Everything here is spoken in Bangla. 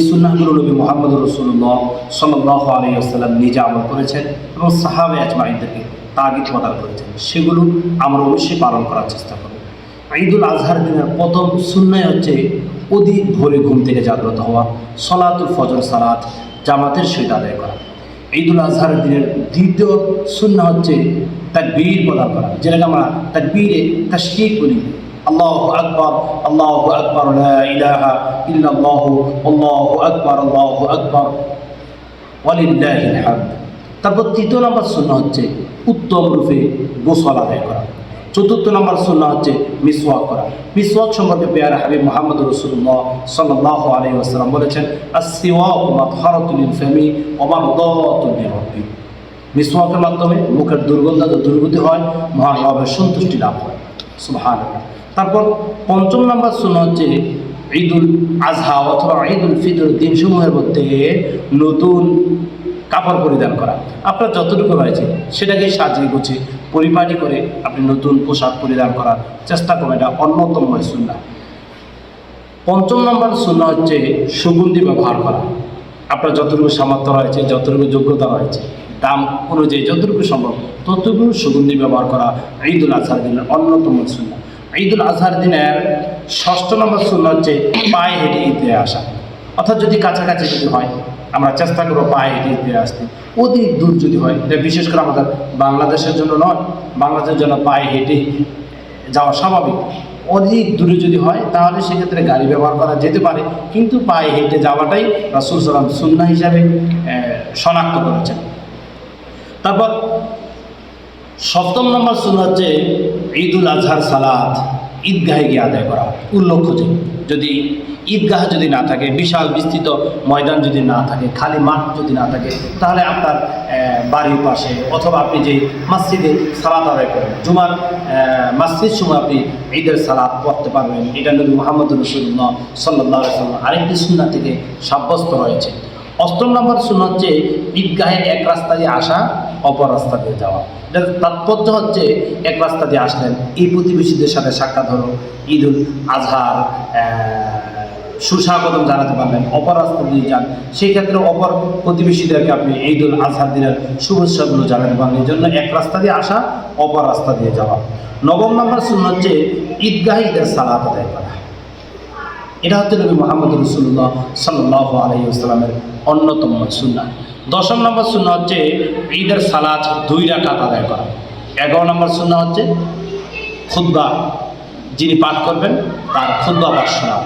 সুন্নাহগুলো নবী মুহাম্মদ রাসূলুল্লাহ সাল্লাল্লাহু আলাইহি ওয়াসাল্লাম নিজে আমল করেছেন এবং সাহাবা আজমাইনদেরকে তাগিদ প্রদান করেছেন, সেগুলো আমরা অবশ্যই পালন করার চেষ্টা করব। ঈদুল আজহার দিনের প্রথম সুন্নাহ হচ্ছে অধিক ভোরে ঘুম থেকে জাগ্রত হওয়া, সলাতুল ফজর সালাত জামাতের সহিত আদায় করা। ঈদুল আজহার দিনের দ্বিতীয় সুন্নাহ হচ্ছে তাকবীর প্রদান করা, যেটাকে আমরা তাকবীরে তাশরিক বলি। আল্লাহু আকবার, আল্লাহু আকবার, লা ইলাহা ইল্লাল্লাহু, আল্লাহু আকবার, আল্লাহু আকবার, ওয়ালিল্লাহিল হামদ। তারপর তৃতীয় নম্বর সুন্নাহ হচ্ছে উত্তম রূপে গোসল আদায় করা। চতুর্থ নম্বর সুন্নাহ হচ্ছে মিসওয়াক করা। মিসওয়াক সম্পর্কে পেয়ারা হাবিব মুহাম্মদ রাসূলুল্লাহ সাল্লাল্লাহু আলাইহি ওয়াসাল্লাম বলেছেন, আস-সিওয়াকু মাতহারাতুল লিল ফামি ওয়া মারদাতুল লিরাব্বি। মিসওয়াকের মাধ্যমে মুখের দুর্গতি হয়, মহান রবের সন্তুষ্টি লাভ হয়। সুবহানাল্লাহ। তারপর পঞ্চম নম্বর সুন্নাহ হচ্ছে ঈদুল আজহা অথবা ঈদুল ফিতর দিনসমূহের মধ্যে নতুন কাপড় পরিধান করা। আপনার যতটুকু রয়েছে সেটাকে সাজিয়ে গুছিয়ে পরিপাটি করে আপনি নতুন পোশাক পরিধান করার চেষ্টা করবেন, এটা অন্যতম সুন্নাহ। পঞ্চম নম্বর সুন্নাহ হচ্ছে সুগন্ধি ব্যবহার করা। আপনার যতটুকু সামর্থ্য রয়েছে, যতটুকু যোগ্যতা রয়েছে, দাম অনুযায়ী যতটুকু সম্ভব ততটুকু সুগন্ধি ব্যবহার করা ঈদুল আজহার দিনের অন্যতম সুন্নাহ। ঈদুল আজহার দিনের ষষ্ঠ নম্বর সুন্নাহ হচ্ছে পায়ে হেঁটে ঈদে আসা। অর্থাৎ যদি কাছাকাছি যদি হয় আমরা চেষ্টা করবো পায়ে হেঁটে ঈদে আসতে। অধিক দূর যদি হয়, এটা বিশেষ করে আমাদের বাংলাদেশের জন্য নয়, বাংলাদেশের জন্য পায়ে হেঁটে যাওয়া স্বাভাবিক। অধিক দূরে যদি হয় তাহলে সেক্ষেত্রে গাড়ি ব্যবহার করা যেতে পারে, কিন্তু পায়ে হেঁটে যাওয়াটাই রাসূল সাল্লাল্লাহু আলাইহি ওয়াসাল্লাম সুন্নাহ হিসাবে শনাক্ত করেছেন। তারপর সপ্তম নম্বর সুন্নাহ হচ্ছে ঈদুল আজহার সালাত ঈদগাহে গিয়ে আদায় করা। উল্লেখ্য যে যদি ঈদগাহ যদি না থাকে, বিশাল বিস্তৃত ময়দান যদি না থাকে, খালি মাঠ যদি না থাকে, তাহলে আপনার বাড়ির পাশে অথবা আপনি যে মসজিদে সালাত আদায় করেন, জুমার মসজিদ সময় আপনি ঈদের সালাত পড়তে পারবেন। এটা নবী মুহাম্মদ রাসূলুল্লাহ সাল্লাল্লাহু আলাইহি ওয়াসাল্লাম আরেকটি সুন্নাহ থেকে সাব্যস্ত হয়েছে। অষ্টম নম্বর সুন্নাহ হচ্ছে ঈদগাহে এক রাস্তা দিয়ে আসা, অপর রাস্তা দিয়ে যাওয়া। এটার তাৎপর্য হচ্ছে এক রাস্তা দিয়ে আসলেন, এই প্রতিবেশীদের সাথে সাক্ষাৎ হলো, ঈদুল আজহার সুস্বাগতম জানাতে পারলেন। অপর রাস্তা দিয়ে যান, সেই ক্ষেত্রে অপর প্রতিবেশীদেরকে আপনি ঈদুল আজহার দিনের শুভেচ্ছাগুলো জানাতে পারলেন। এই জন্য এক রাস্তা দিয়ে আসা, অপর রাস্তা দিয়ে যাওয়া। নবম নম্বর সুন্নাহ হচ্ছে ঈদগাহে ঈদের সালাত আদায় করা। এটা হচ্ছে নবী মুহাম্মদ রাসূলুল্লাহ সাল্লাল্লাহু আলাইহি ওয়াসাল্লামের অন্যতম সুন্নাহ। দশম নম্বর সুন্নাহ হচ্ছে ঈদের সালাত 2 রাকাত আদায় করা। 11 নম্বর সুন্নাহ হচ্ছে খুতবা, যিনি পাঠ করবেন তার খুতবা পাঠ শোনা।